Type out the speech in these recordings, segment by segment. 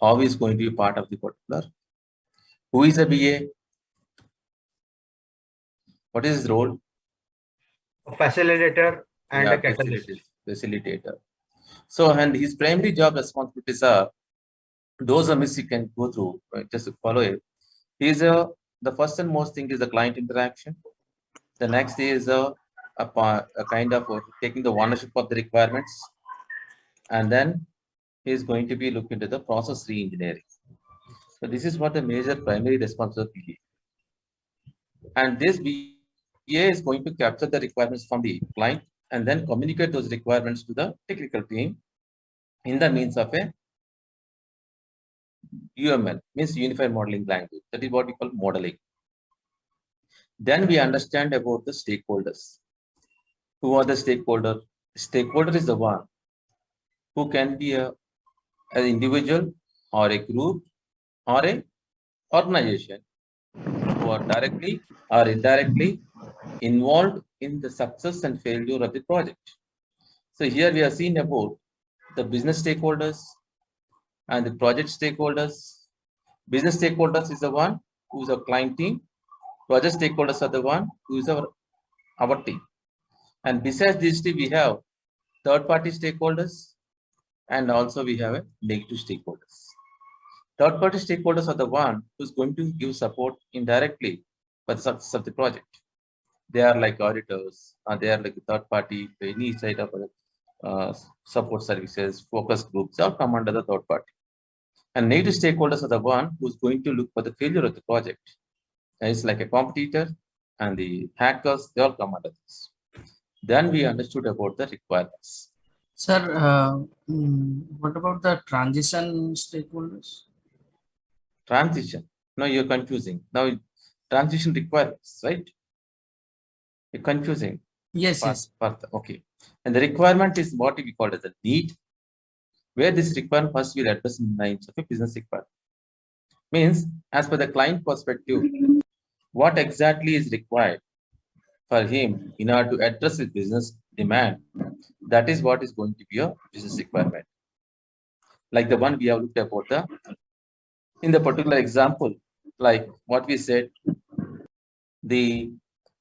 how he is going to be part of the particular. Who is a BA? What is his role? A facilitator and Yeah, a catalyst. facilitator. So, and his primary job responsibilities are those are miss you can go through just to follow it. He's the first and most thing is the client interaction. The next is a kind of taking the ownership of the requirements, and then he is going to be looking into the process re-engineering. So this is what the major primary responsibility. And this BA is going to capture the requirements from the client and then communicate those requirements to the technical team in the means of a UML, means Unified Modeling Language. That is what we call modeling. Then we understand about the stakeholders. Who are the stakeholder? Stakeholder is the one who can be an individual or a group or a organization who are directly or indirectly involved in the success and failure of the project. So here we are seeing about the business stakeholders and the project stakeholders. Business stakeholders is the one who is a client team. Project stakeholders are the one who is our team. And besides these two, we have third-party stakeholders and also we have a negative stakeholders. Third-party stakeholders are the one who's going to give support indirectly for the success of the project. They are like auditors, they are like a third party, any side of support services, focus groups, all come under the third party. And native stakeholders are the one who's going to look for the failure of the project. And it's like a competitor and the hackers, they all come under this. Then we understood about the requirements. Sir, what about the transition stakeholders? Transition. No, you're confusing. Now, transition requirements, right? You're confusing. Yes, yes. Okay. And the requirement is what we call as a need, where this requirement first will address in lines of a business requirement. Means, as per the client perspective, what exactly is required for him in order to address his business demand, that is what is going to be a business requirement. Like the one we have looked about in the particular example, like what we said, the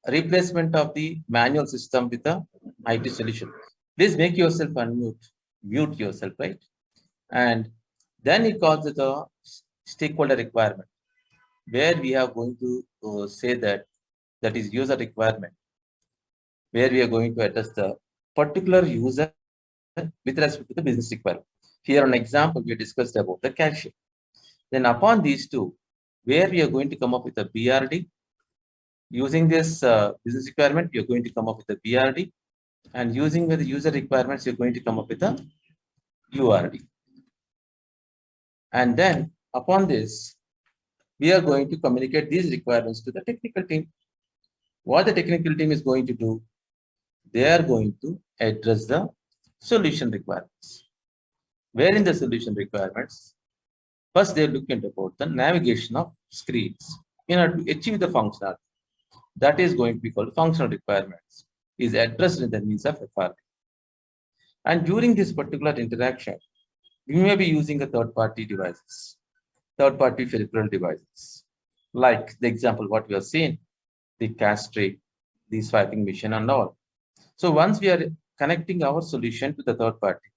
replacement of the manual system with the IT solution. Please make yourself unmute, mute yourself, right? And then it calls it a stakeholder requirement, where we are going to say that is user requirement, where we are going to address the particular user with respect to the business requirement. Here an example we discussed about the cashier. Then upon these two, where we are going to come up with a BRD, using this business requirement, you're going to come up with a BRD, and using the user requirements, you're going to come up with a URD. And then upon this, we are going to communicate these requirements to the technical team. What the technical team is going to do, they are going to address the solution requirements. Where in the solution requirements, first they look into about the navigation of screens in order to achieve the functionality. That is going to be called functional requirements, is addressed in the means of FRP. And during this particular interaction, we may be using a third-party devices, third-party peripheral devices, like the example what we have seen, the cash tray, the swiping machine and all. So once we are connecting our solution to the third party,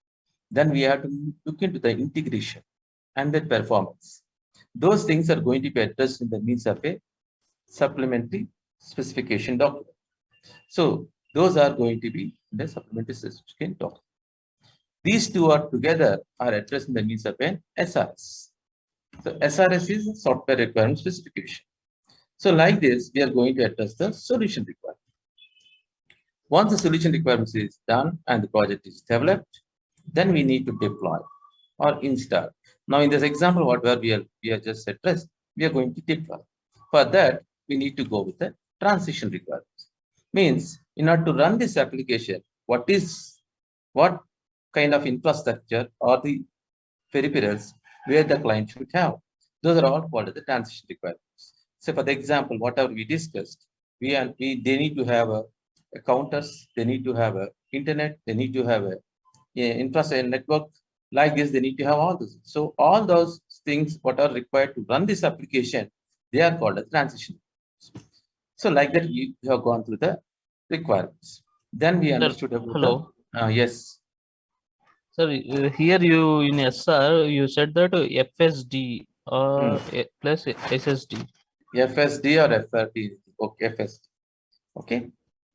then we have to look into the integration and the performance. Those things are going to be addressed in the means of a supplementary specification document. So those are going to be the supplementary specification document. These two are together are addressed in the means of an SRS. So SRS is software requirement specification. So like this, we are going to address the solution requirement. Once the solution requirements is done and the project is developed, then we need to deploy or install. Now in this example, what we are just addressed, we are going to deploy. For that, we need to go with the transition requirements. Means in order to run this application, what kind of infrastructure or the peripherals where the client should have. Those are all called the transition requirements. So for the example, whatever we discussed, they need to have a counters, they need to have a internet, they need to have a infrastructure network. Like this, they need to have all those. So all those things what are required to run this application, they are called as transition. So like that, you have gone through the requirements. Then we Sir, understood about hello. yes. Sir, here you in SR you said that FSD plus SSD. FSD or FRD. Okay, FSD. Okay.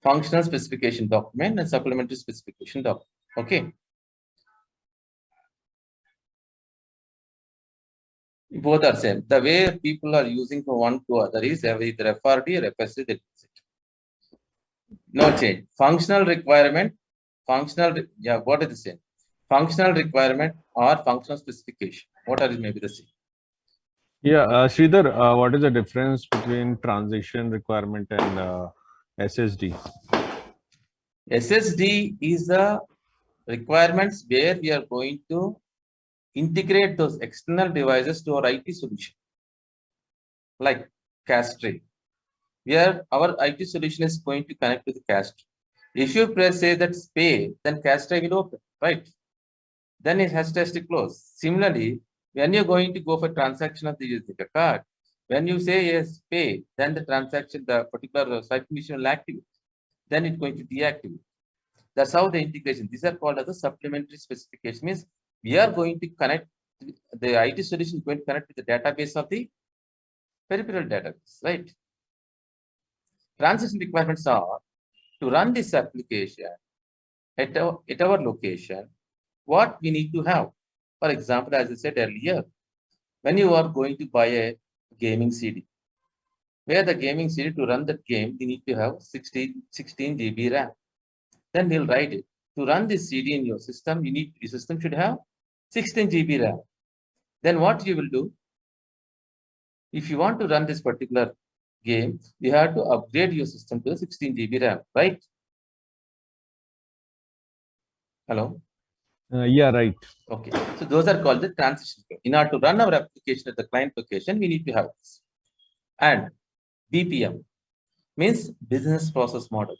Functional specification document and supplementary specification document. Okay. Both are same. The way people are using from one to other is either FRD or FSD. They use it. No change. Functional requirement, what is the same? Functional requirement or functional specification. What are maybe the same? Yeah, Sridhar, what is the difference between transition requirement and SSD? SSD is the requirements where we are going to integrate those external devices to our IT solution, like cache tray, where our IT solution is going to connect to the cache tray. If you press say that pay, then cache tray will open, right? Then it has to close. Similarly, when you're going to go for transaction of the card, when you say yes, pay, then the transaction, the particular site condition will activate. Then it's going to deactivate. That's how the integration. These are called as a supplementary specification. Means we are going to connect the IT solution is going to connect with the database of the peripheral database, right? Transition requirements are to run this application at our location. What we need to have, for example, as I said earlier, when you are going to buy a gaming CD, where the gaming CD to run that game, we need to have 16 GB RAM. Then we'll write it. To run this CD in your system, your system should have 16 GB RAM. Then what you will do, if you want to run this particular game, you have to upgrade your system to 16 GB RAM, right? Hello? Yeah, right. Okay, so those are called the transition. In order to run our application at the client location, we need to have this. And BPM means business process model.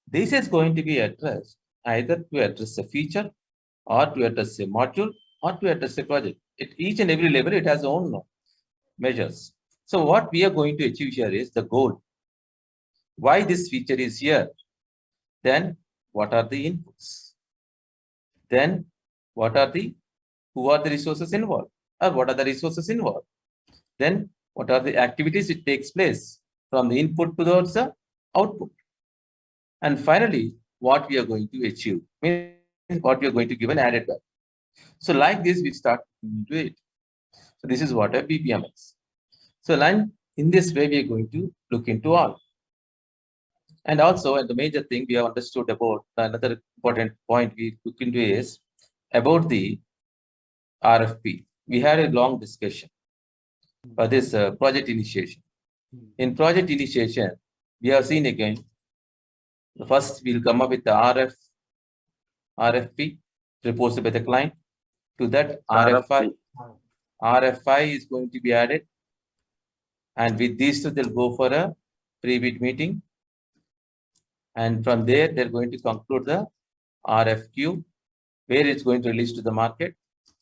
This is going to be addressed either to address a feature or to address a module or to address a project. At each and every level, it has its own measures. So what we are going to achieve here is the goal. Why this feature is here? Then what are the inputs? Then who are the resources involved? Or what are the resources involved? Then what are the activities it takes place from the input towards the output? And finally, what we are going to achieve, means what we are going to give an added value. So like this, we start into it. So this is what a BPM is. So in this way, we are going to look into all. And also, and the major thing we have understood about another important point we look into is about the RFP. We had a long discussion for this project initiation. In project initiation, we have seen again, first we'll come up with the RFP proposed by the client. To that RFI is going to be added. And with these two, they'll go for a pre-bid meeting. And from there, they're going to conclude the RFQ, where it's going to release to the market.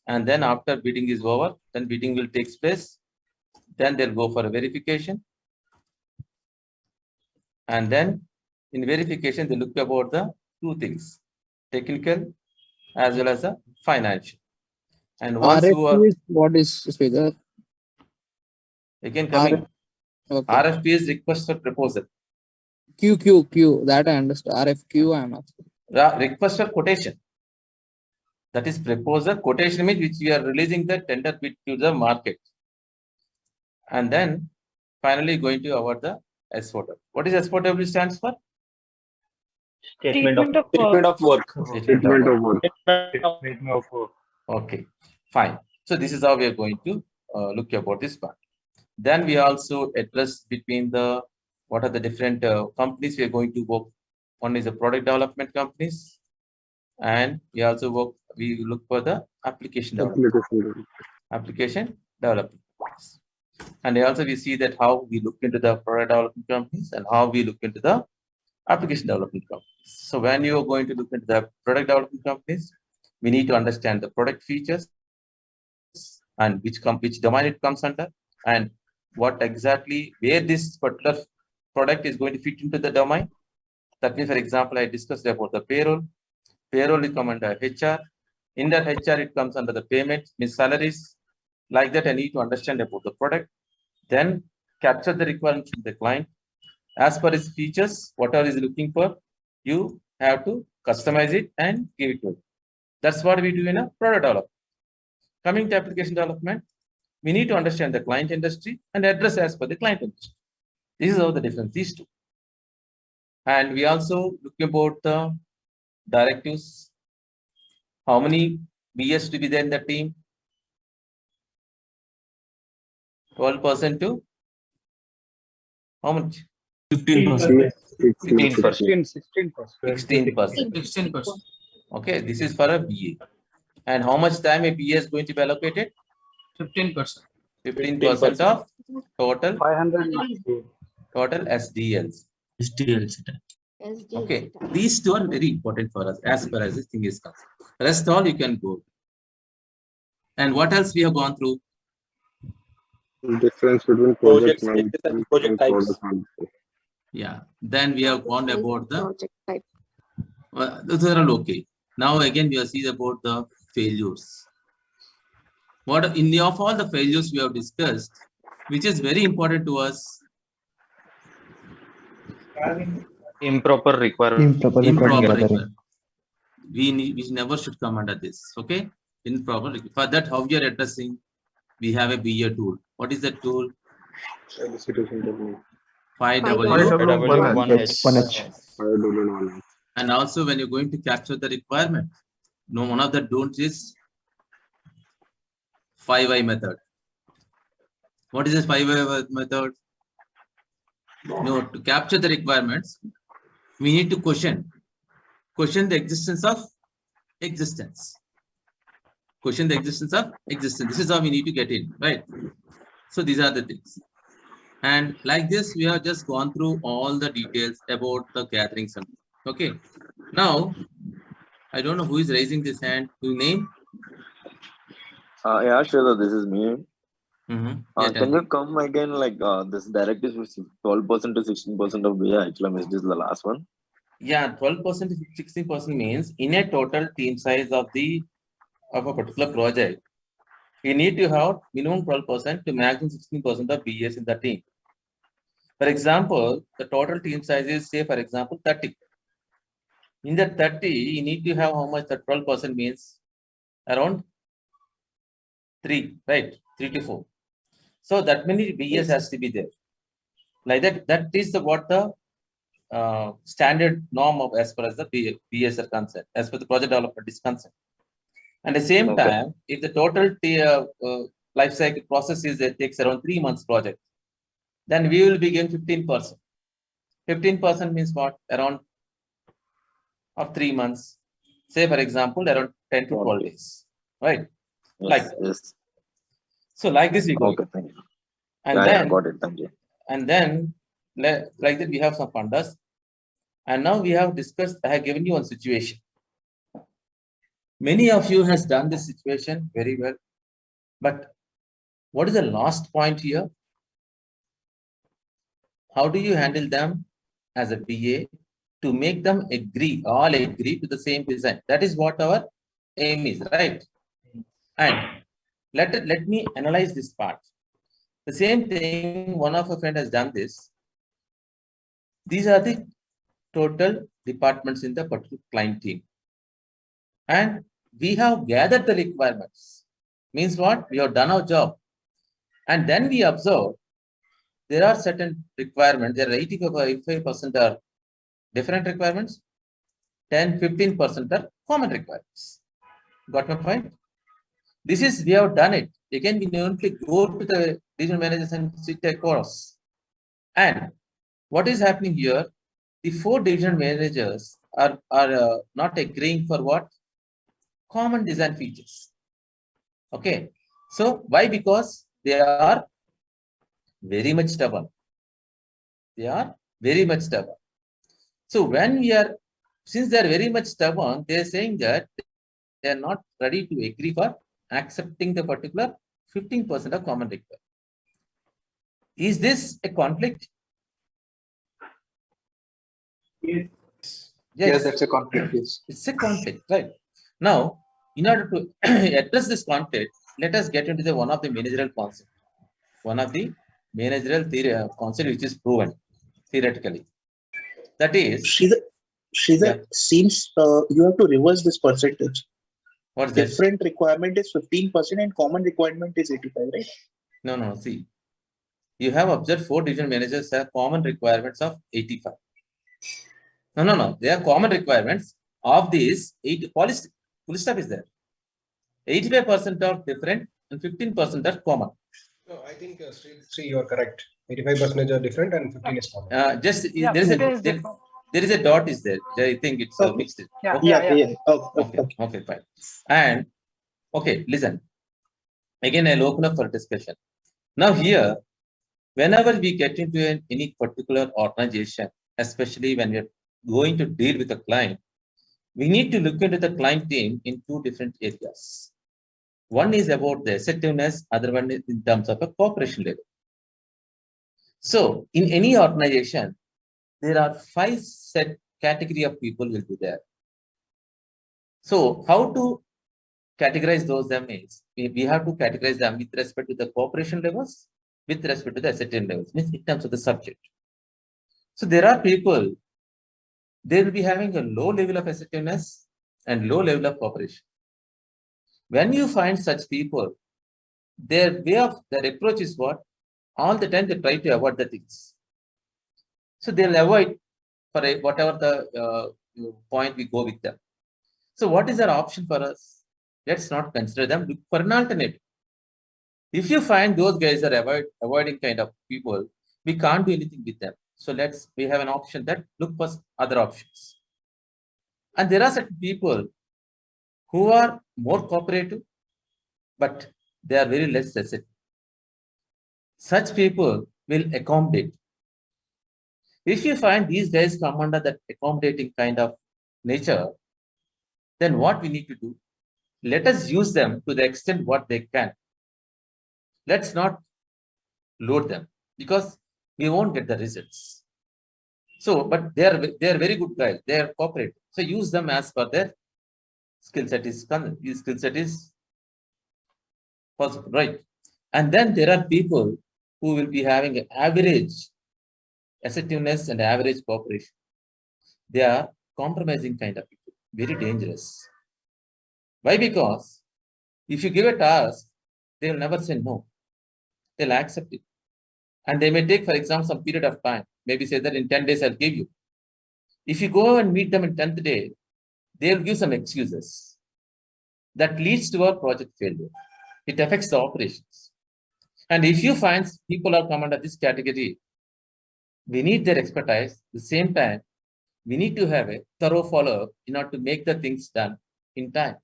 And then after bidding is over, then bidding will take place. Then they'll go for a verification. And then in verification, they look about the two things, technical as well as the financial. And once you are What is Sridhar? again coming, Okay. RFP is request for proposal. Q. That I understand. RFQ, I'm asking. Request for quotation. That is proposal. Quotation means which we are releasing the tender bid to the market. And then finally going to award the S4W. What is S4W stands for? Statement of Statement of work. Statement of work. Statement of work. Okay, fine. So this is how we are going to look about this part. Then we also address between the what are the different companies we are going to work. One is the product development companies, and we also look for the application development. Application development. And also we see that how we look into the product development companies and how we look into the application development companies. So when you are going to look into the product development companies, we need to understand the product features and which domain it comes under, and what exactly where this particular product is going to fit into the domain. That means, for example, I discussed about the payroll. Payroll will come under HR. In that HR, it comes under the payment, means salaries. Like that, I need to understand about the product. Then capture the requirements from the client. As per its features, whatever is looking for, you have to customize it and give it to it. That's what we do in a product development. Coming to application development, we need to understand the client industry and address as per the client industry. This is how the difference these two. And we also look about the directives. How many BS to be there in the team? 12% to how much? 15%. 16%. 16%. 16%. Okay, this is for a BA. And how much time a BA is going to be allocated? 15%. 15% of total 500. total SDLs. SDLC. Okay, these two are very important for us as far as this thing is concerned. Rest all you can go. And what else we have gone through? Difference between project Project status and management project and types. product management. Yeah. Then we have gone about the project type. those are all okay. Now again we are seeing about the failures. What in the of all the failures we have discussed, which is very important to us? Improper requirement. Improper requirement. We never should come under this. Okay. Improper. For that, how we are addressing? We have a BA tool. What is that tool? Solicitation technique. 5W1H. 5W1H. And also when you're going to capture the requirement, no, one of the don't is 5I method. What is this 5I method? No, to capture the requirements, we need to question the existence of existence. Question the existence of existence. This is how we need to get in, right? So these are the things. And like this, we have just gone through all the details about the gathering something. Okay. Now, I don't know who is raising this hand. Who name? Yeah, sure. This is me. Yeah, Can you come again? Like this directive is 12% to 16% of BI. Actually, I missed this the last one. Yeah, 12% to 16% means in a total team size of a particular project, we need to have minimum 12% to maximum 16% of BS in the team. For example, the total team size is, say, for example, 30. In that 30, you need to have how much the 12% means? Around 3, right? 3 to 4. So that many BS has to be there. Like that is what the standard norm of as far as the BS are concerned, as per the project development is concerned. And at the same time, if the total life cycle process is it takes around 3 months project, then we will be getting 15%. 15% means what? Around of 3 months. Say for example, around 10 to 12 days, right? Yes. So like this we go. Okay, thank you. And then got it. Thank you. And then like that we have some funders. And now we have discussed. I have given you one situation. Many of you has done this situation very well, but what is the last point here? How do you handle them as a BA to make them all agree to the same design? That is what our aim is, right? And let me analyze this part. The same thing, one of our friend has done this. These are the total departments in the particular client team. And we have gathered the requirements. Means what? We have done our job. And then we observe there are certain requirements. There are 85% are different requirements. 10-15% are common requirements. Got my point? This is, we have done it. Again, we only go to the regional managers and sit a course. And what is happening here? The 4 division managers are not agreeing for what? Common design features. Okay. So why? Because they are very much stubborn. They are very much stubborn. So when we are, since they are very much stubborn, they are saying that they are not ready to agree for accepting the particular 15% of common requirement. Is this a conflict? Yes, that's a conflict. Yes. It's a conflict, right? Now, in order to address this conflict, let us get into the one of the managerial concept. One of the managerial theory concept which is proven theoretically. That is, Sridhar, yeah. seems you have to reverse this percentage. What's that? Different requirement is 15% and common requirement is 85, right? No. See, you have observed 4 division managers have common requirements of 85. No. They are common requirements of these 8 policy. Full stop is there. 85% are different and 15% are common. No, I think Sri, you are correct. 85% are different and 15 is common. There is a dot is there. I think it's mixed. Yeah. Okay, fine. And okay, listen. Again, I'll open up for discussion. Now here, whenever we get into any particular organization, especially when we're going to deal with a client, we need to look into the client team in 2 different areas. One is about the assertiveness, other one is in terms of a cooperation level. So in any organization, there are 5 set category of people will be there. So how to categorize those them is we have to categorize them with respect to the cooperation levels, with respect to the assertive levels, means in terms of the subject. So there are people, they will be having a low level of assertiveness and low level of cooperation. When you find such people, their approach is what? All the time they try to avoid the things. So they'll avoid for whatever the point we go with them. So what is our option for us? Let's not consider them, look for an alternative. If you find those guys are avoiding kind of people, we can't do anything with them. So we have an option that look for other options. And there are certain people who are more cooperative, but they are very less sensitive. Such people will accommodate. If you find these guys come under that accommodating kind of nature, then what we need to do? Let us use them to the extent what they can. Let's not load them because we won't get the results. So, but they are very good guys. They are cooperative. So use them as per their skill set is possible, right? And then there are people who will be having an average assertiveness and average cooperation. They are compromising kind of people, very dangerous. Why? Because if you give a task, they will never say no. They'll accept it. And they may take, for example, some period of time. Maybe say that in 10 days, I'll give you. If you go and meet them in 10th day, they'll give some excuses. That leads to a project failure. It affects the operations. And if you find people are come under this category, we need their expertise. At the same time, we need to have a thorough follow-up in order to make the things done in time.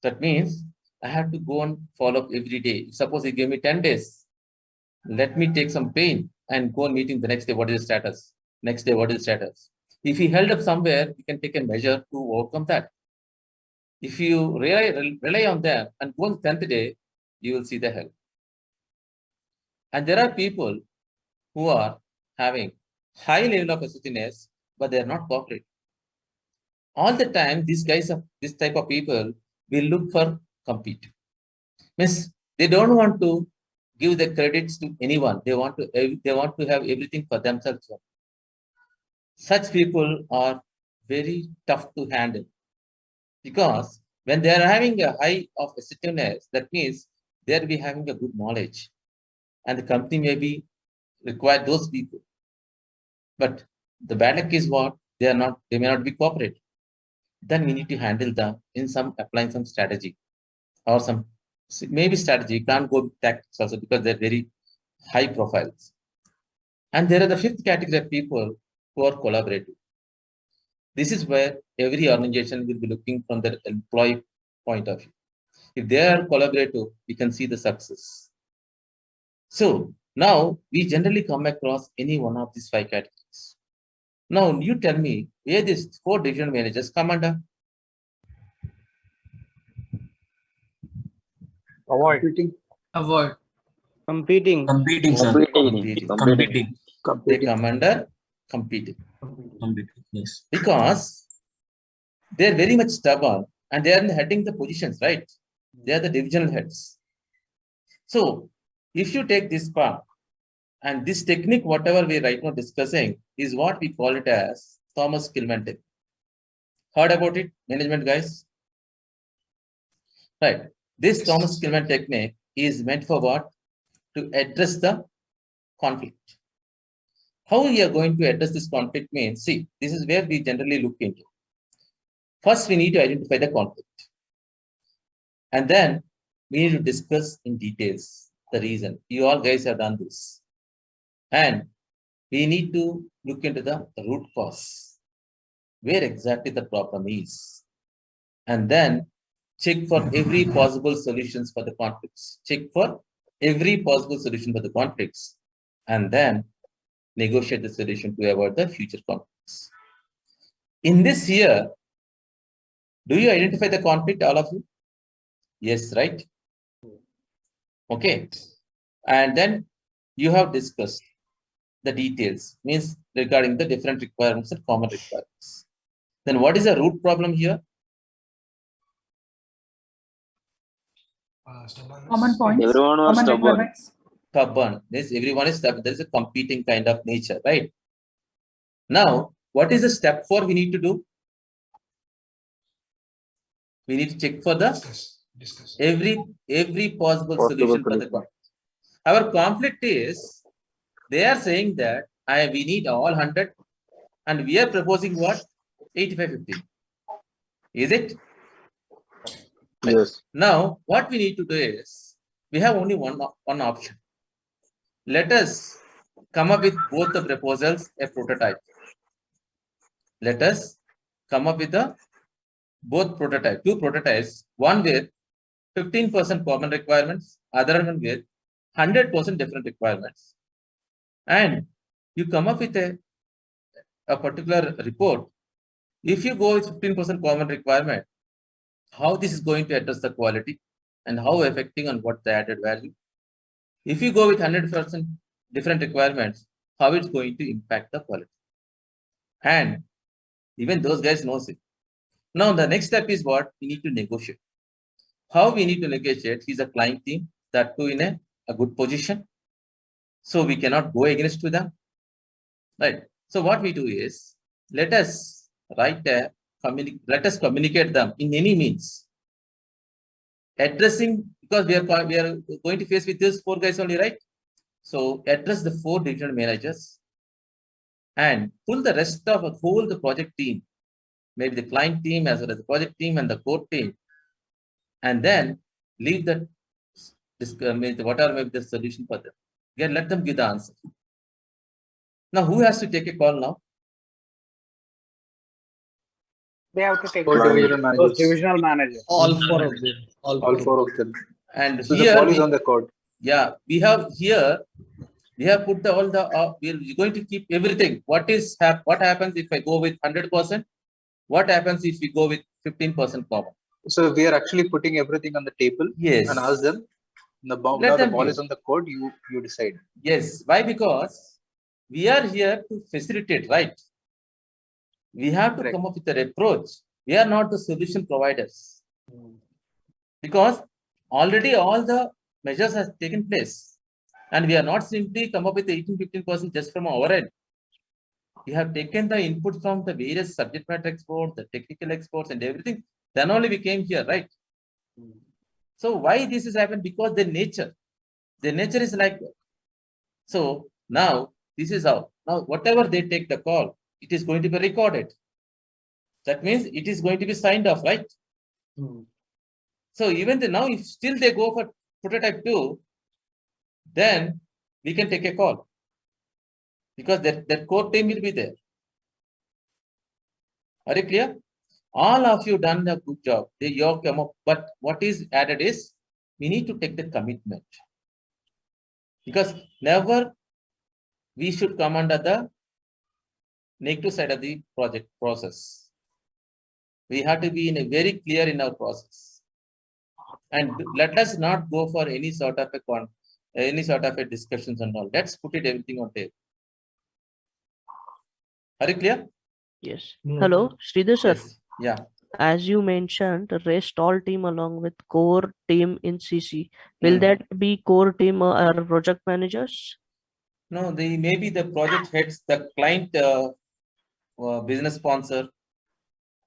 That means I have to go and follow up every day. Suppose he gave me 10 days. Let me take some pain and go and meeting the next day. What is the status? Next day, what is the status? If he held up somewhere, we can take a measure to overcome that. If you rely on them and go on the 10th day, you will see the help. And there are people who are having high level of assertiveness, but they are not cooperating. All the time, these guys of this type of people will look for compete. Means they don't want to give the credits to anyone. They want to have everything for themselves. Such people are very tough to handle because when they are having a high of assertiveness, that means they'll be having a good knowledge, and the company may be require those people. But the bad luck is what? They may not be cooperative. Then we need to handle them in applying some strategy or some maybe strategy. You can't go with tactics also because they're very high profiles. And there are the 5th category of people who are collaborative. This is where every organization will be looking from their employee point of view. If they are collaborative, we can see the success. So now we generally come across any one of these 5 categories. Now you tell me where these 4 division managers come under? Avoid. Avoid. Competing. Competing, sir. Competing. Competing. They Competing. come under competing. Competing. Yes. Because they're very much stubborn and they are heading the positions, right? They are the divisional heads. So if you take this part and this technique, whatever we right now discussing, is what we call it as Thomas Kilmann technique. Heard about it, management guys? Right. This Thomas Kilmann technique is meant for what? To address the conflict. How we are going to address this conflict means, see, this is where we generally look into. First, we need to identify the conflict. And then we need to discuss in details the reason. You all guys have done this. And we need to look into the root cause, where exactly the problem is. And then check for every possible solutions for the conflicts. Check for every possible solution for the conflicts. And then negotiate the solution to avoid the future conflicts. In this year, do you identify the conflict, all of you? Yes, right? Okay. And then you have discussed the details, means regarding the different requirements and common requirements. Then what is the root problem here? Common points. Everyone was Common stubborn. requirements. Stubborn. Means everyone is stubborn. There is a competing kind of nature, right? Now, what is the step 4 we need to do? We need to check for the every possible solution for the conflict. Our conflict is, they are saying that we need all 100 and we are proposing what? 85-15. Is it? Yes. Now, what we need to do is, we have only one option. Let us come up with both the proposals, a prototype. Let us come up with both prototype, 2 prototypes, one with 15% common requirements, other one with 100% different requirements. And you come up with a particular report. If you go with 15% common requirement, how this is going to address the quality and how affecting on what the added value. If you go with 100% different requirements, how it's going to impact the quality. And even those guys knows it. Now the next step is what? We need to negotiate. How we need to negotiate is a client team, that too in a good position. So we cannot go against to them. Right. So what we do is, let us let us communicate them in any means. Addressing, because we are going to face with these 4 guys only, right? So address the 4 divisional managers and pull the rest of the project team, maybe the client team as well as the project team and the core team, and then leave the whatever may be the solution for them. Again, let them give the answer. Now, who has to take a call now? They have to take Four divisional managers. divisional manager. All 4 of them. All 4 of them. And So here the ball is on the court. Yeah, we have here. We have put all the. We're going to keep everything. What happens if I go with 100%? What happens if we go with 15% common? So we are actually putting everything on the table. Yes. And ask them. Now the ball is on the court. You decide. Yes. Why? Because we are here to facilitate, right? We have to come up with an approach. We are not the solution providers. Because already all the measures have taken place. And we are not simply come up with 18-15% just from our end. We have taken the input from the various subject matter experts, the technical experts and everything. Then only we came here, right? So why this has happened? Because their nature is like that. So now this is how. Now whatever they take the call, it is going to be recorded. That means it is going to be signed off, right? So even now, if still they go for prototype 2, then we can take a call. Because that core team will be there. Are you clear? All of you done a good job. You have come up, but what is added is we need to take the commitment. Because never we should come under the negative side of the project process. We have to be very clear in our process. And let us not go for any sort of a discussions and all. Let's put it everything on table. Are you clear? Yes. Hello, Sridhar sir. Yes. Yeah. As you mentioned, rest all team along with core team in CC. Will that be core team or project managers? No, maybe the project heads, the client business sponsor,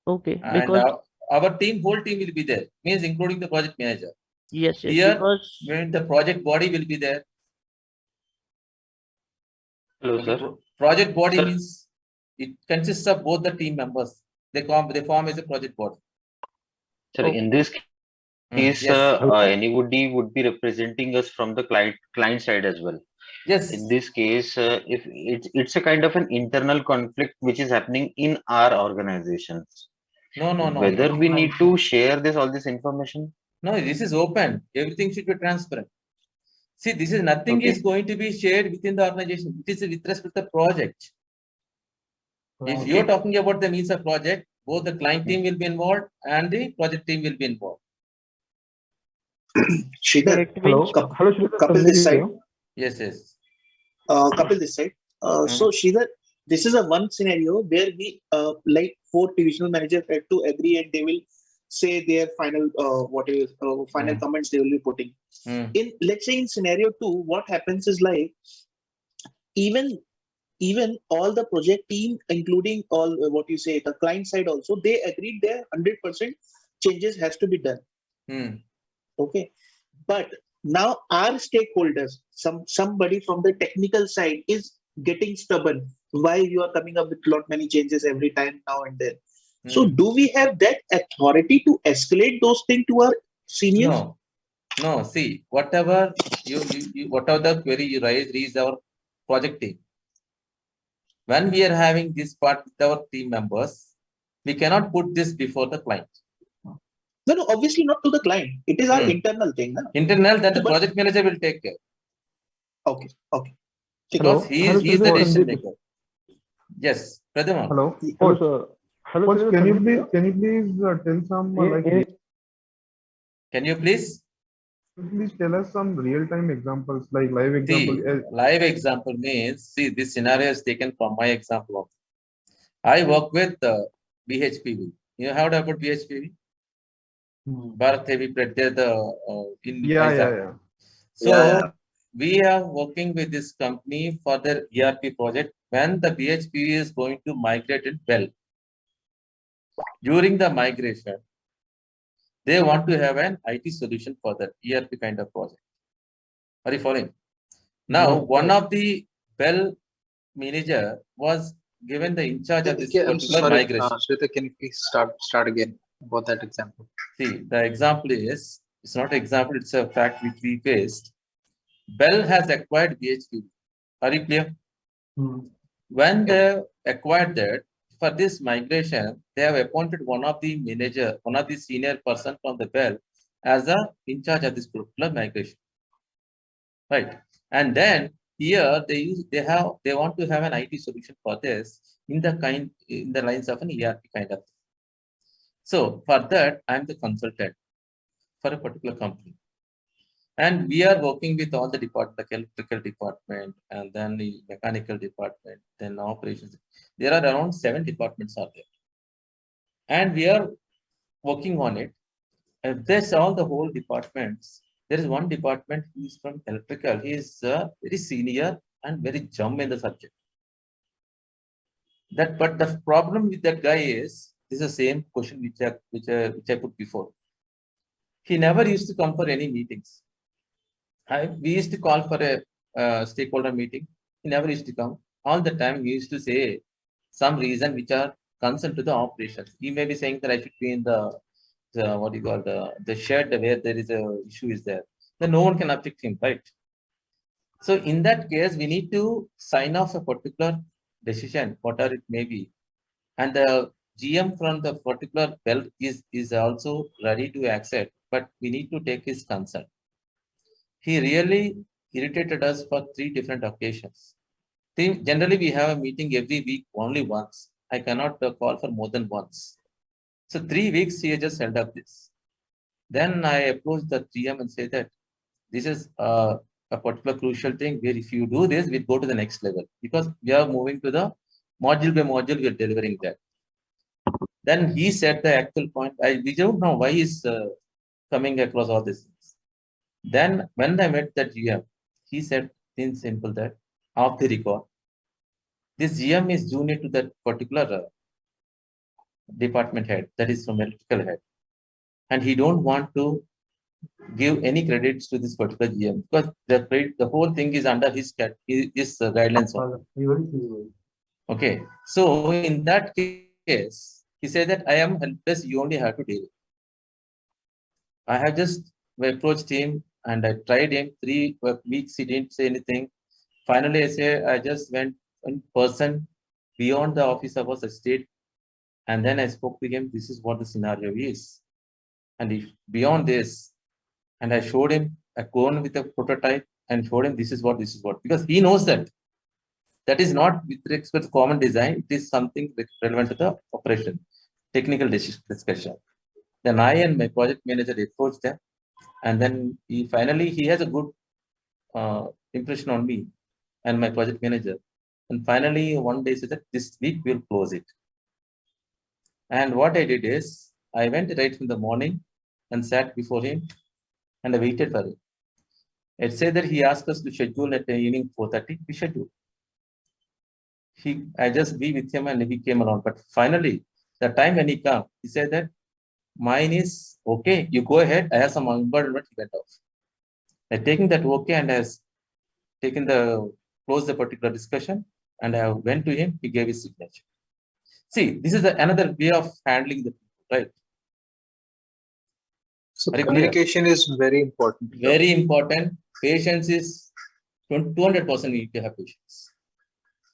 Okay, and because our team, whole team will be there, means including the project manager. yes, Here, because when the project body will be there. Hello, sir. Project body Sir. means it consists of both the team members. They form as a project body. Sir, in this case, Yes. anybody would be representing us from the client side as well. Yes. In this case, if it's a kind of an internal conflict which is happening in our organizations. No. Whether we need to share all this information. No, this is open. Everything should be transparent. See, this is nothing is going to be shared within the organization. It is with respect to the project. If you're talking about the means of project, both the client team will be involved and the project team will be involved. Sridhar, hello, Kapil this side. Yes. Kapil this side. So Sridhar, this is a one scenario where we like 4 divisional managers had to agree and they will say their final final comments they will be putting. In let's say in scenario 2, what happens is like even all the project team, including all the client side also, they agreed their 100% changes has to be done. Okay, but now our stakeholders, somebody from the technical side is getting stubborn. Why you are coming up with lot many changes every time now and then? So do we have that authority to escalate those things to our seniors? No. See, whatever whatever the query you raise our project team. When we are having this part with our team members, we cannot put this before the client. No, obviously not to the client. It is our internal thing. No? Internal, that the project manager will take care. Okay. Because he is the decision maker. Yes, Pradima. Hello, sir. Hello, can you please tell some Can you please tell us some real-time examples, like live example? See, live example means, see, this scenario is taken from my example. I work with BHPV. You heard about BHPV? Bharat Heavy Plate. They're in Yeah. So we are working with this company for their ERP project when the BHPV is going to migrate it well. During the migration, they want to have an IT solution for that ERP kind of project. Are you following? Now, one of the Bell manager was given the in charge of this particular migration. Shweta, can you please start again about that example? See, the example is, it's not an example, it's a fact which we faced. Bell has acquired BHP. Are you clear? When they acquired that, for this migration, they have appointed one of the senior person from the Bell as a in charge of this particular migration. Right. And then here they want to have an IT solution for this in the lines of an ERP kind of thing. So for that, I'm the consultant for a particular company. And we are working with all the department, the electrical department, and then the mechanical department, then operations. There are around 7 departments are there. And we are working on it. If there's all the whole departments, there is one department who is from electrical. He is very senior and very jump in the subject. But the problem with that guy is, this is the same question which I put before. He never used to come for any meetings. We used to call for a stakeholder meeting. He never used to come. All the time he used to say some reason which are concerned to the operations. He may be saying that I should be in the shed where there is a issue is there. Then no one can object him, right? So in that case, we need to sign off a particular decision, whatever it may be. And the GM from the particular belt is also ready to accept, but we need to take his consent. He really irritated us for 3 different occasions. Generally, we have a meeting every week only once. I cannot call for more than once. So 3 weeks he just held up this. Then I approach the GM and say that this is a particular crucial thing where if you do this, we'll go to the next level because we are moving to the module by module, we are delivering that. Then he said the actual point. We don't know why he's coming across all these things. Then when I met that GM, he said in simple that off the record, this GM is junior to that particular department head, that is from electrical head, and he don't want to give any credits to this particular GM because the whole thing is under his guidelines. Okay, so in that case, he said that I am helpless. You only have to deal. I have just approached him and I tried him 3 weeks. He didn't say anything. Finally, I just went in person beyond the office hours. I stayed and then I spoke to him. This is what the scenario is. And if beyond this, and I showed him a cone with a prototype and showed him this is what, because he knows that is not with respect to common design. It is something relevant to the operation, technical discussion. Then I and my project manager approached them, and then he has a good impression on me and my project manager. And finally, one day said that this week we'll close it. And what I did is I went right in the morning and sat before him and I waited for him. It said that he asked us to schedule at the evening 4:30. We scheduled. I just be with him and he came around. But finally, the time when he came, he said that mine is okay. You go ahead. I have some unburdened. He went off. I taking that okay and has taken close the particular discussion and I went to him. He gave his signature. See, this is another way of handling the people, right? So Very communication is very important. Very important. Patience is 200%. We need to have patience.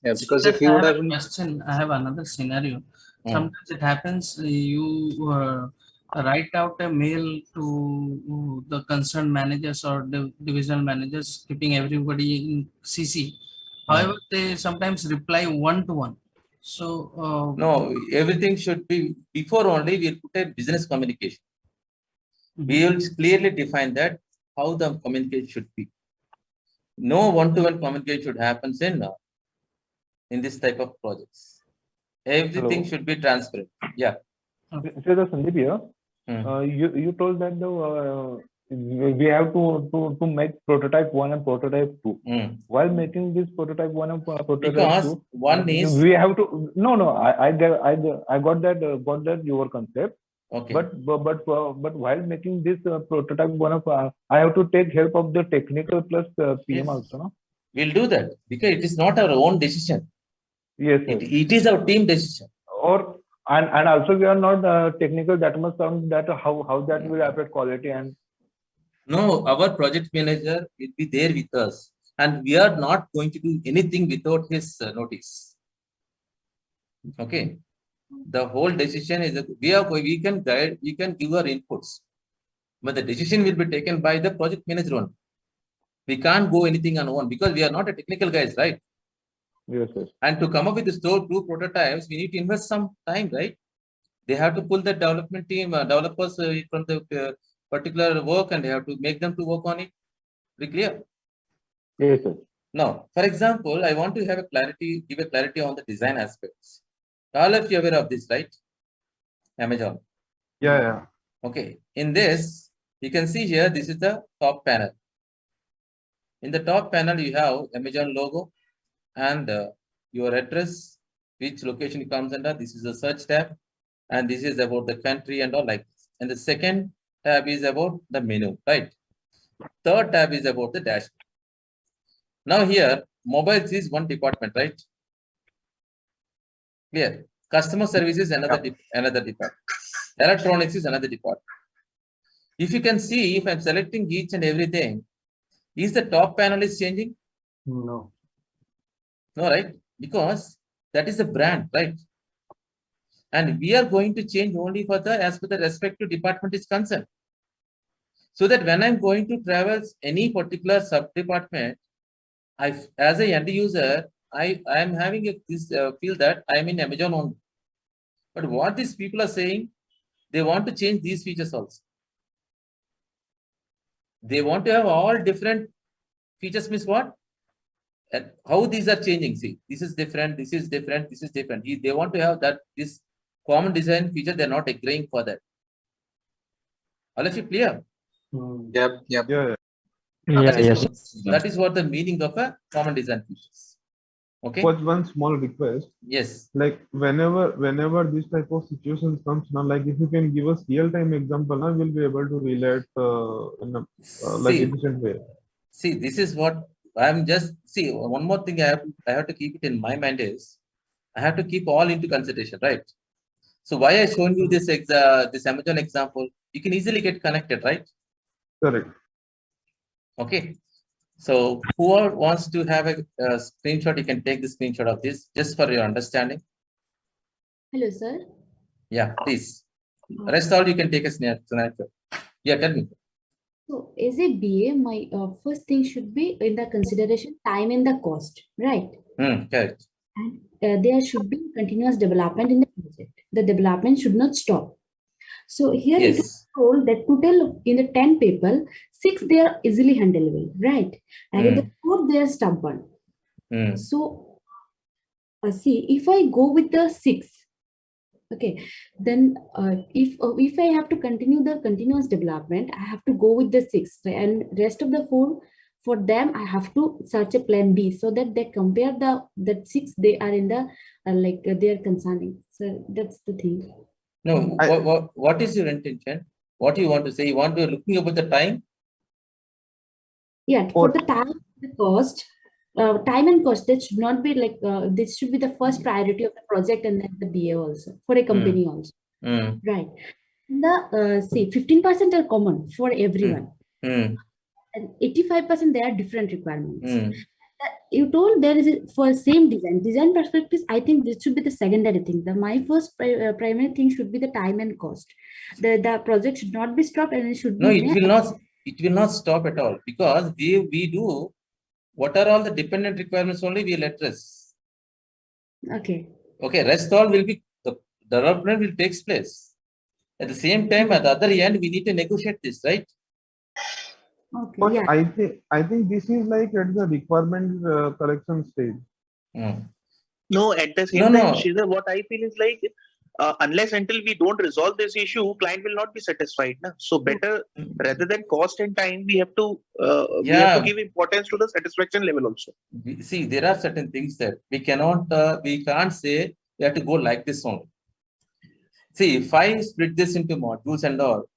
Yeah, because if you would have question, I have another scenario. Sometimes it happens you write out a mail to the concerned managers or the divisional managers, keeping everybody in CC. However, they sometimes reply one-to-one. So no, everything should be before only we'll put a business communication. We will clearly define that how the communication should be. No one-to-one communication should happen in this type of projects. Everything should be transparent. Yeah. So the Sandeep here, you told that we have to make prototype 1 and prototype 2. While making this prototype 1 and prototype because 2, one is we have to I got that your concept. Okay. But while making this prototype 1 I have to take help of the technical plus PM also. No? We'll do that because it is not our own decision. Yes, it is our team decision. Or and also we are not technical that much on that how that will affect quality and. No, our project manager will be there with us, and we are not going to do anything without his notice. Okay, the whole decision is that we can guide, we can give our inputs, but the decision will be taken by the project manager only. We can't go anything on one because we are not a technical guys, right? Yes. And to come up with the two prototypes, we need to invest some time, right? They have to pull the development team, developers from the particular work, and they have to make them to work on it. Very clear? Yes, sir. Now, for example, I want to give a clarity on the design aspects. All of you are aware of this, right? Amazon. Yeah. Okay. In this, you can see here, this is the top panel. In the top panel, you have Amazon logo and your address, which location it comes under. This is the search tab. And this is about the country and all like this. And the second tab is about the menu, right? Third tab is about the dashboard. Now here, mobiles is one department, right? Clear. Customer service is another department. Electronics is another department. If you can see, if I'm selecting each and everything, is the top panel is changing? No. No, right? Because that is the brand, right? And we are going to change only for as per the respective department is concerned. So that when I'm going to travel any particular sub-department, as a end user, I am having this feel that I'm in Amazon only. But what these people are saying, they want to change these features also. They want to have all different features means what? And how these are changing. See, this is different, this is different, this is different. They want to have that this common design feature, they're not agreeing for that. All of you clear? Yep. Yeah. That is what the meaning of a common design features. Okay. But one small request. Yes. Like whenever this type of situations comes now, like if you can give us real-time example, now we'll be able to relate in a like efficient way. See, this is what I'm just see. One more thing I have to keep it in my mind is I have to keep all into consideration, right? So why I shown you this this Amazon example, you can easily get connected, right? Correct. Okay. So whoever wants to have a screenshot, you can take the screenshot of this just for your understanding. Hello, sir. Yeah, please. Rest all you can take a snapshot. Yeah, tell me. So as a BA, my first thing should be in the consideration time and the cost, right? Correct. And there should be continuous development in the project. The development should not stop. So here it is told that total in the 10 people, 6 they are easily handleable, right? And in the 4 they are stubborn. So see, if I go with the 6, okay, then if I have to continue the continuous development, I have to go with the 6, right? And rest of the 4, for them I have to search a plan B so that they compare that 6 they are in the like they are concerning. So that's the thing. No, what is your intention? What do you want to say? You want to looking about the time? Yeah, for the time, the cost, time and cost, that should not be like this should be the first priority of the project and then the BA also for a company also, right? The see 15% are common for everyone, and 85% there are different requirements. You told there is for same design perspectives. I think this should be the secondary thing. My first primary thing should be the time and cost. The project should not be stopped and it should be. No, it will not. It will not stop at all because we do what are all the dependent requirements only we will address. Okay. Okay. Rest all will be the development will take place. At the same time, at the other end, we need to negotiate this, right? Okay, but I think this is like at the requirement collection stage. No, at the same time, Sridhar, what I feel is like unless until we don't resolve this issue, client will not be satisfied. Na? So better rather than cost and time, we have to give importance to the satisfaction level also. See, there are certain things that we cannot, we can't say we have to go like this only. See, if I split this into modules and all,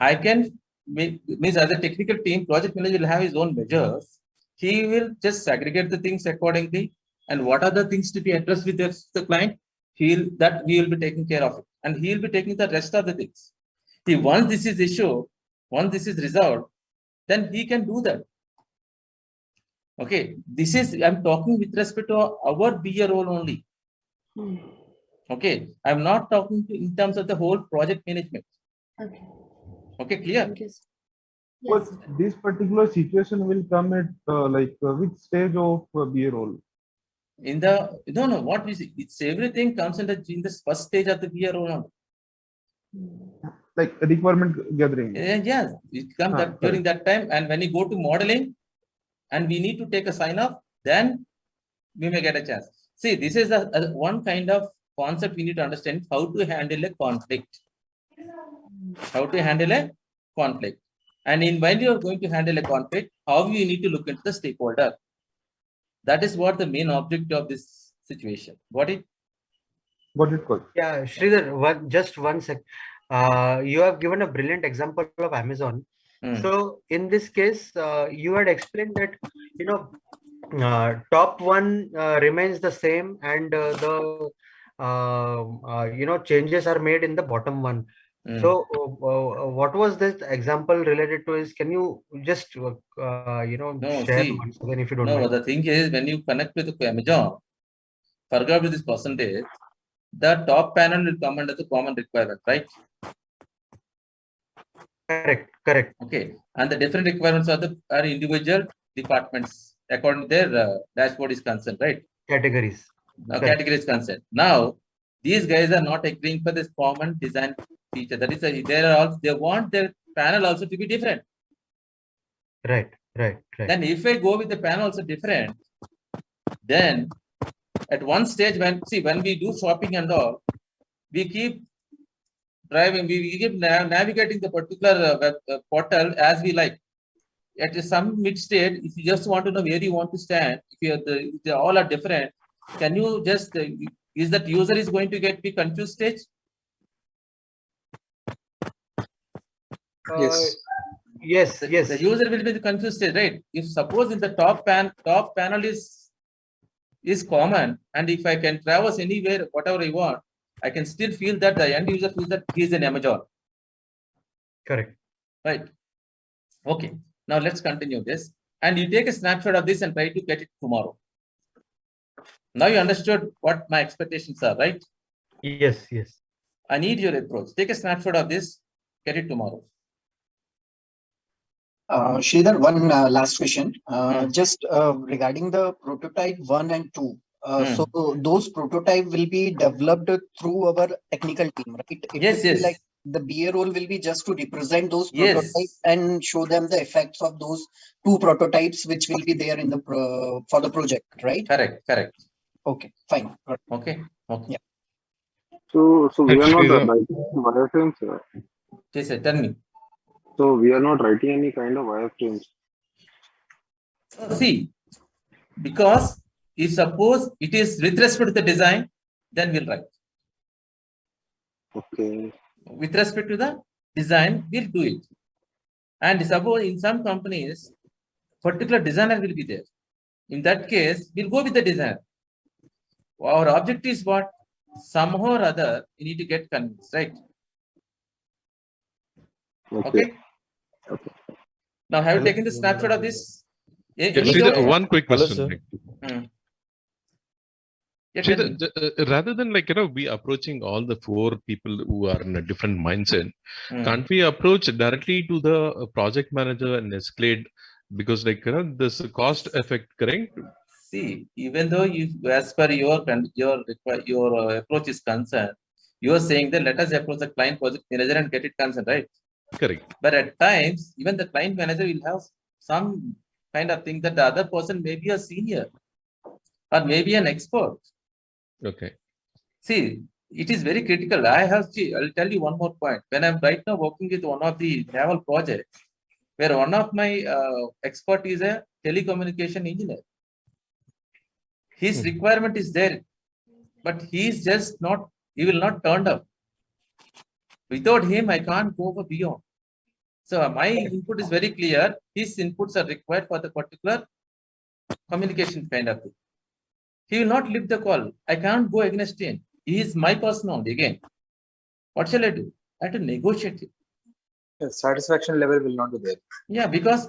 I can means as a technical team, project manager will have his own measures. He will just segregate the things accordingly. And what are the things to be addressed with the client? We will be taking care of it. And he will be taking the rest of the things. See, once this is issued, once this is resolved, then he can do that. Okay, this is, I'm talking with respect to our BA role only. Okay, I'm not talking in terms of the whole project management. Okay. Okay, clear? But this particular situation will come at which stage of BA role? In the what we see, it's everything comes in the first stage of the BA role. Like requirement gathering. Yes, it comes that during that time, and when you go to modeling, and we need to take a sign off, then we may get a chance. See, this is a one kind of concept we need to understand: how to handle a conflict. How to handle a conflict, and when you are going to handle a conflict, how you need to look into the stakeholder. That is what the main object of this situation. What it called? Yeah, Sridhar, just one sec. You have given a brilliant example of Amazon. So in this case, you had explained that top one remains the same, and the changes are made in the bottom one. So what was this example related to? Is can you just share once again if you don't mind? No, the thing is when you connect with Amazon, forget with this percentage, the top panel will come under the common requirement, right? Correct. Okay, and the different requirements are individual departments according to their dashboard is concerned, right? Categories. Categories concerned. Now, these guys are not agreeing for this common design feature. That is, they want their panel also to be different. Right. Then if I go with the pan also different, then at one stage when we do shopping and all, we keep driving, we keep navigating the particular web portal as we like. At some mid state, if you just want to know where you want to stand, if they all are different, can you just is that user is going to be confused stage? Yes. The user will be the confused stage, right? If suppose in the top panel is common, and if I can traverse anywhere, whatever I want, I can still feel that the end user feels that he is an Amazon. Correct. Right. Okay. Now let's continue this. And you take a snapshot of this and try to get it tomorrow. Now you understood what my expectations are, right? Yes. I need your approach. Take a snapshot of this, get it tomorrow. Sridhar, one last question. Just regarding the prototype 1 and 2. So those prototype will be developed through our technical team, right? It Yes. will be like the BA role will be just to represent those Yes. prototypes and show them the effects of those 2 prototypes which will be there in the for the project, right? Correct. Okay, fine. Okay. Yeah. So we are not writing wireframes, sir. Yes, sir. Tell me. So we are not writing any kind of wireframes. See, because if suppose it is with respect to the design, then we'll write. Okay. With respect to the design, we'll do it. And suppose in some companies, particular designer will be there. In that case, we'll go with the designer. Our objective is what? Somehow or other, we need to get convinced, right? Okay. Now, have you taken the snapshot of this? One quick question. Rather than we approaching all the 4 people who are in a different mindset, can't we approach directly to the project manager and escalate, because this cost effect, correct? See, even though you, as per your approach is concerned, you are saying that let us approach the client project manager and get it concerned, right? Correct. But at times, even the client manager will have some kind of thing that the other person may be a senior or maybe an expert. Okay. See, it is very critical. I'll tell you one more point. When I'm right now working with one of the naval projects, where one of my expert is a telecommunication engineer. His requirement is there, but he will not turn up. Without him, I can't go for beyond. So my input is very clear. His inputs are required for the particular communication kind of thing. He will not lift the call. I can't go against him. He is my person only. Again, what shall I do? I have to negotiate it. The satisfaction level will not be there. Yeah, because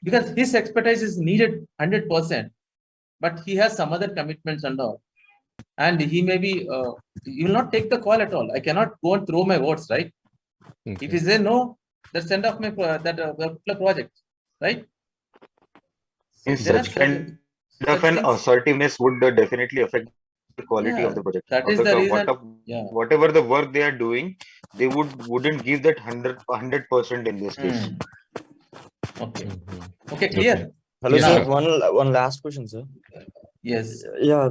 his expertise is needed 100%, but he has some other commitments and all. And he may be, he will not take the call at all. I cannot go and throw my words, right? Okay. If he say no, that's end of my particular project, right? So Such kind of an assertiveness would definitely affect the quality of the project. That is the reason. Whatever the work they are doing, they wouldn't give that 100% in this case. Okay. Okay, clear. Hello, sir. One last question, sir. Yes. Yeah.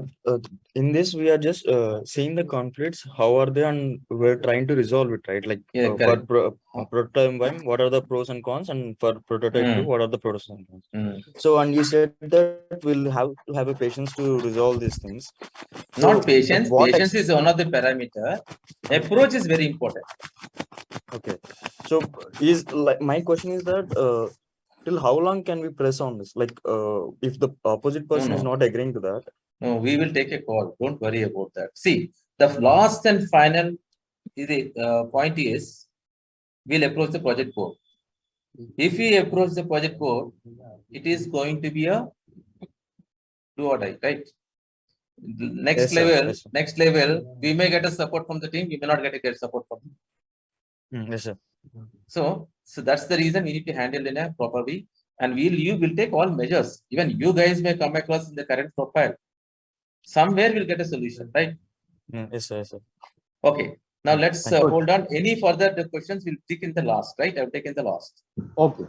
In this, we are just seeing the conflicts. How are they, and we're trying to resolve it, right? Like for prototype 1, what are the pros and cons, and for prototype 2, what are the pros and cons? So, and you said that we'll have to have a patience to resolve these things. Not patience. Patience is one of the parameter. Approach is very important. Okay. So, my question is that till how long can we press on this? Like, if the opposite person is not agreeing to that. No, we will take a call. Don't worry about that. See, the last and final point is, we'll approach the project board. If we approach the project board, it is going to be a do or die, right? Next level, we may get a support from the team. We may not get support from them. Yes, sir. So that's the reason we need to handle in a proper way, and you will take all measures. Even you guys may come across in the current profile. Somewhere we'll get a solution, right? Yes, sir. Yes, sir. Okay. Now let's hold on. Any further questions we'll take in the last, right? I've taken the last. Okay.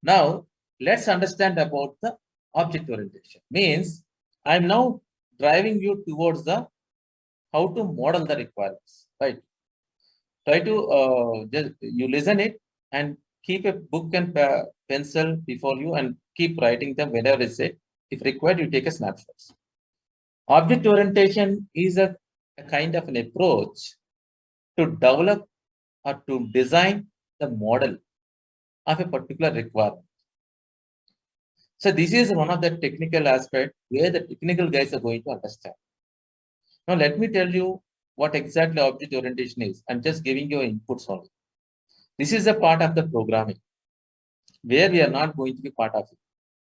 Now let's understand about the object orientation. Means I'm now driving you towards the how to model the requirements, right? Try to just you listen it and keep a book and pencil before you and keep writing them whenever it's said. If required, you take a snapshot. Object orientation is a kind of an approach to develop or to design the model of a particular requirement. So this is one of the technical aspects where the technical guys are going to understand. Now let me tell you what exactly object orientation is. I'm just giving you inputs only. This is a part of the programming where we are not going to be part of it.